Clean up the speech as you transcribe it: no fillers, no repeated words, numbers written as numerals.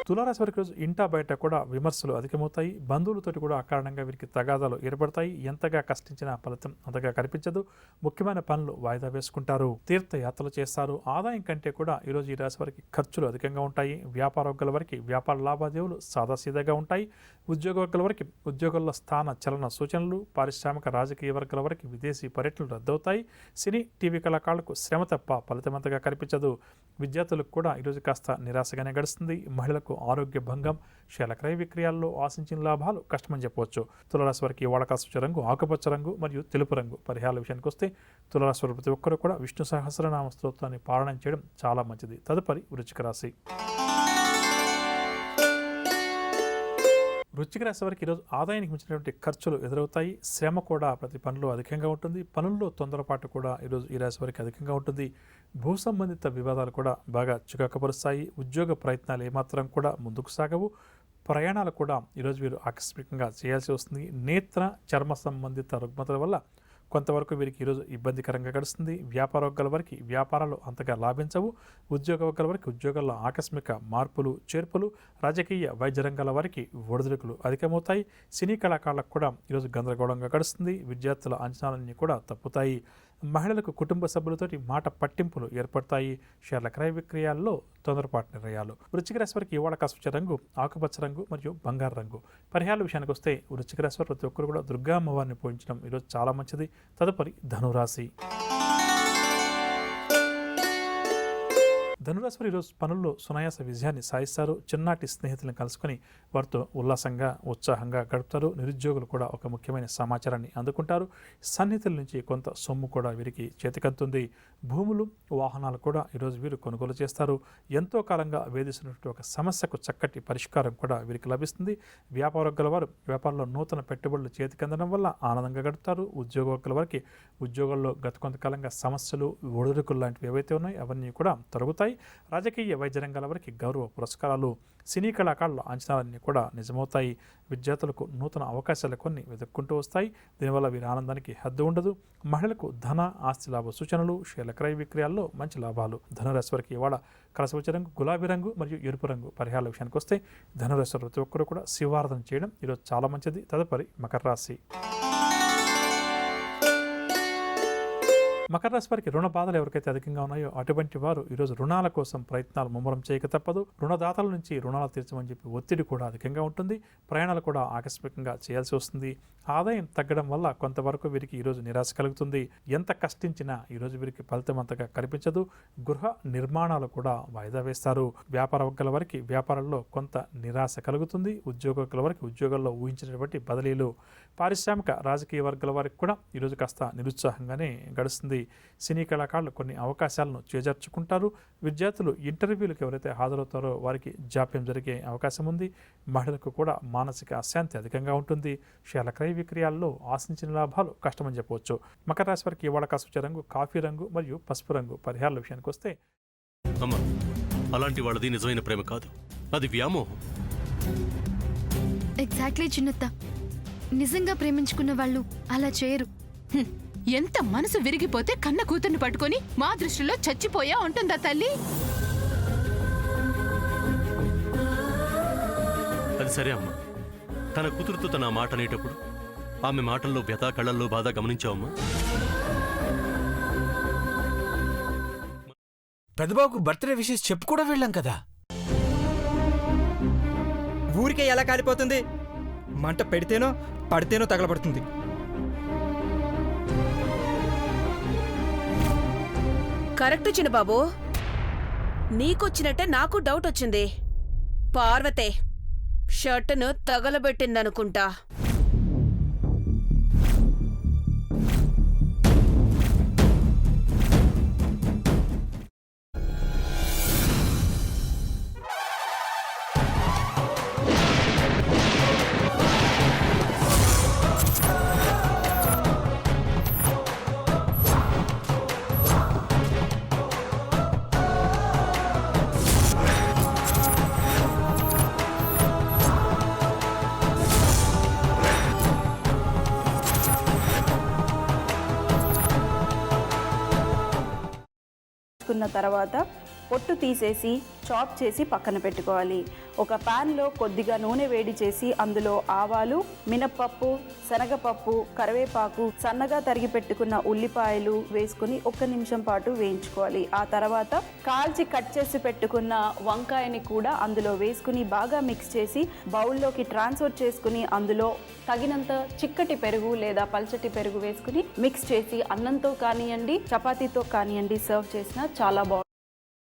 తులారాశి వారికి రోజు ఇంటా బయట కూడా విమర్శలు అధికమవుతాయి. బంధువులతోటి కూడా అకారణంగా వీరికి తగాదాలు ఏర్పడతాయి. ఎంతగా కష్టించిన ఫలితం అంతగా కనిపించదు. ముఖ్యమైన పనులు వాయిదా వేసుకుంటారు. తీర్థయాత్రలు చేస్తారు. ఆదాయం కంటే కూడా ఈరోజు ఈ రాశి వారికి ఖర్చులు అధికంగా ఉంటాయి. వ్యాపారవర్గాల వారికి వ్యాపార లావాదేవీలు సాదాసీదాగా ఉంటాయి. ఉద్యోగ వర్గాల వారికి ఉద్యోగాల్లో స్థాన చలన సూచనలు, పారిశ్రామిక రాజకీయ వర్గాల వారికి విదేశీ పర్యటనలు రద్దవుతాయి. సినీ టీవీ కళాకారులకు శ్రమ తప్ప ఫలితం అంతగా కనిపించదు. విద్యార్థులకు కూడా ఈరోజు కాస్త నిరాశగానే గడుస్తుంది. మహిళలకు ఆరోగ్య భంగం, షేర్ల క్రయ విక్రయాల్లో ఆశించిన లాభాలు కష్టమని చెప్పవచ్చు. తులారాశి వారికి వాడకాల్సిన రంగు ఆకుపచ్చ రంగు మరియు తెలుపు రంగు. పరిహారాల విషయానికి వస్తే తులారాశి వారి ప్రతి ఒక్కరూ కూడా విష్ణు సహస్రనామ స్తోత్రాన్ని పారాయణం చేయడం చాలా మంచిది. తదుపరి వృశ్చిక రాశి. వృశ్చిక రాశి వారికి ఈరోజు ఆదాయానికి మించినటువంటి ఖర్చులు ఎదురవుతాయి. శ్రమ కూడా ప్రతి పనిలో అధికంగా ఉంటుంది. పనుల్లో తొందరపాటు కూడా ఈరోజు ఈ రాశి వారికి అధికంగా ఉంటుంది. భూ సంబంధిత వివాదాలు కూడా బాగా చికాకుపరుస్తాయి. ఉద్యోగ ప్రయత్నాలు ఏమాత్రం కూడా ముందుకు సాగవు. ప్రయాణాలు కూడా ఈరోజు వీరు ఆకస్మికంగా చేయాల్సి వస్తుంది. నేత్ర చర్మ సంబంధిత రుగ్మతల వల్ల కొంతవరకు వీరికి ఈరోజు ఇబ్బందికరంగా గడుస్తుంది. వ్యాపార వర్గాల వారికి వ్యాపారాలు అంతగా లాభించవు. ఉద్యోగ వర్గాల వారికి ఉద్యోగాల్లో ఆకస్మిక మార్పులు చేర్పులు, రాజకీయ వైద్య రంగాల వారికి ఒడిదుడుకులు అధికమవుతాయి. సినీ కళాకారులకు కూడా ఈరోజు గందరగోళంగా గడుస్తుంది. విద్యార్థుల అంచనాలన్నీ కూడా తప్పుతాయి. మహిళలకు కుటుంబ సభ్యులతోటి మాట పట్టింపులు ఏర్పడతాయి. షేర్ల క్రయ విక్రయాల్లో తొందరపాటు నిర్ణయాలు. వృశ్చిక రాశి వారికి ఇవాళ కాస్త రంగు ఆకుపచ్చ రంగు మరియు బంగారు రంగు. పరిహారాల విషయానికి వస్తే వృశ్చిక రాశి వారు ప్రతి ఒక్కరు కూడా దుర్గా అమ్మవారిని పూజించడం ఈరోజు చాలా మంచిది. తదుపరి ధనురాశి. ధనురాశి వారు ఈరోజు పనుల్లో సునాయాస విజయాన్ని సాధిస్తారు. చిన్ననాటి స్నేహితులను కలుసుకొని వారితో ఉల్లాసంగా ఉత్సాహంగా గడుపుతారు. నిరుద్యోగులు కూడా ఒక ముఖ్యమైన సమాచారాన్ని అందుకుంటారు. సన్నిహితుల నుంచి కొంత సొమ్ము కూడా వీరికి చేతికంతుంది. భూములు వాహనాలు కూడా ఈరోజు వీరు కొనుగోలు చేస్తారు. ఎంతో కాలంగా వేధిస్తున్నటువంటి ఒక సమస్యకు చక్కటి పరిష్కారం కూడా వీరికి లభిస్తుంది. వ్యాపార వర్గాల వారు వ్యాపారంలో నూతన పెట్టుబడులు చేతికందడం వల్ల ఆనందంగా గడుపుతారు. ఉద్యోగ వర్గాల వారికి ఉద్యోగాల్లో గత కొంతకాలంగా సమస్యలు ఒడిదుడుకులు లాంటివి ఏవైతే ఉన్నాయో అవన్నీ కూడా తొలగుతాయి. రాజకీయ వైద్య రంగాల వారికి గౌరవ పురస్కారాలు, సినీ కళాకారుల అంచనాలన్నీ కూడా నిజమవుతాయి. విద్యార్థులకు నూతన అవకాశాలు కొన్ని వెతుక్కుంటూ వస్తాయి. దీనివల్ల వీరి ఆనందానికి హద్దు ఉండదు. మహిళలకు ధన ఆస్తి లాభ సూచనలు, షేర్ల క్రయ విక్రయాల్లో మంచి లాభాలు. ధనురాశి వారికి ఇవాళ కలిసి వచ్చే రంగు గులాబీ రంగు మరియు ఎరుపు రంగు. పరిహారాల విషయానికి వస్తే ధనురాశి ప్రతి ఒక్కరు కూడా శివారాధన చేయడం ఈరోజు చాలా మంచిది. తదుపరి మకర రాశి. మకర రాశి వారికి రుణ బాధలు ఎవరికైతే అధికంగా ఉన్నాయో అటువంటి వారు ఈరోజు రుణాల కోసం ప్రయత్నాలు ముమ్మరం చేయక తప్పదు. రుణదాతల నుంచి రుణాలు తీర్చమని చెప్పి ఒత్తిడి కూడా అధికంగా ఉంటుంది. ప్రయాణాలు కూడా ఆకస్మికంగా చేయాల్సి వస్తుంది. ఆదాయం తగ్గడం వల్ల కొంతవరకు వీరికి ఈరోజు నిరాశ కలుగుతుంది. ఎంత కష్టించినా ఈరోజు వీరికి ఫలితం అంతగా కనిపించదు. గృహ నిర్మాణాలు కూడా వాయిదా వేస్తారు. వ్యాపార వర్గాల వారికి వ్యాపారంలో కొంత నిరాశ కలుగుతుంది. ఉద్యోగ వర్గాల వారికి ఉద్యోగాల్లో ఊహించినటువంటి బదిలీలు. పారిశ్రామిక రాజకీయ వర్గాల వారికి కూడా ఈరోజు కాస్త నిరుత్సాహంగానే గడుస్తుంది. సినీ కళాకారులు కొన్ని అవకాశాలను చేజార్చుకుంటారు. విద్యార్థులు ఇంటర్వ్యూలకు ఎవరైతే హాజరవుతారో వారికి జాప్యం జరిగే అవకాశం ఉంది. మహిళలకు కూడా మానసిక అశాంతి అధికంగా ఉంటుంది. షేర్ల క్రయ విక్రయాల్లో ఆశించిన లాభాలు కష్టమని చెప్పవచ్చు. మకర రాశి వారికి ఇవాళ కాసుచే రంగు కాఫీ రంగు మరియు పసుపు రంగు. పరిహారాల విషయానికి వస్తే అలాంటి వాళ్ళది నిజమైన ప్రేమ కాదు, అది వ్యామోహం. ఎగ్జాక్ట్లీ చిన్నత్త, నిజంగా ప్రేమించుకున్న వాళ్ళు అలా చేయరు. ఎంత మనసు విరిగిపోతే కన్న కూతుర్ని పట్టుకొని మా దృష్టిలో చచ్చిపోయా ఉంటుందా తల్లి? అది సరే అమ్మా, తన కూతురుతో తన మాట అనేటప్పుడు ఆమె మాటల్లో వ్యథా, కళ్ళల్లో బాధ గమనించావమ్మా? పెద్దబాబుకు బర్త్డే విషెస్ చెప్పు కూడా వెళ్ళాం కదా. ఊరికే ఎలా కాలిపోతుంది? మంట పెడితేనో పడితేనో తగలబడుతుంది. కరెక్ట్ చిన్నబాబు, నీకొచ్చినట్టే నాకు డౌట్ వచ్చింది. పార్వతే షర్టును తగలబెట్టిందనుకుంటా. తర్వాత పొట్టు తీసేసి చాప్ చేసి పక్కన పెట్టుకోవాలి. ఒక ప్యాన్లో కొద్దిగా నూనె వేడి చేసి అందులో ఆవాలు, మినప్పప్పు, శనగపప్పు, కరివేపాకు, సన్నగా తరిగి పెట్టుకున్న ఉల్లిపాయలు వేసుకుని 1 నిమిషం పాటు వేయించుకోవాలి. ఆ తర్వాత కాల్చి కట్ చేసి పెట్టుకున్న వంకాయని కూడా అందులో వేసుకుని బాగా మిక్స్ చేసి బౌల్లోకి ట్రాన్స్ఫర్ చేసుకుని అందులో తగినంత చిక్కటి పెరుగు లేదా పల్చటి పెరుగు వేసుకుని మిక్స్ చేసి అన్నంతో కానివ్వండి, చపాతీతో కానివ్వండి సర్వ్ చేసినా చాలా బాగుంటుంది.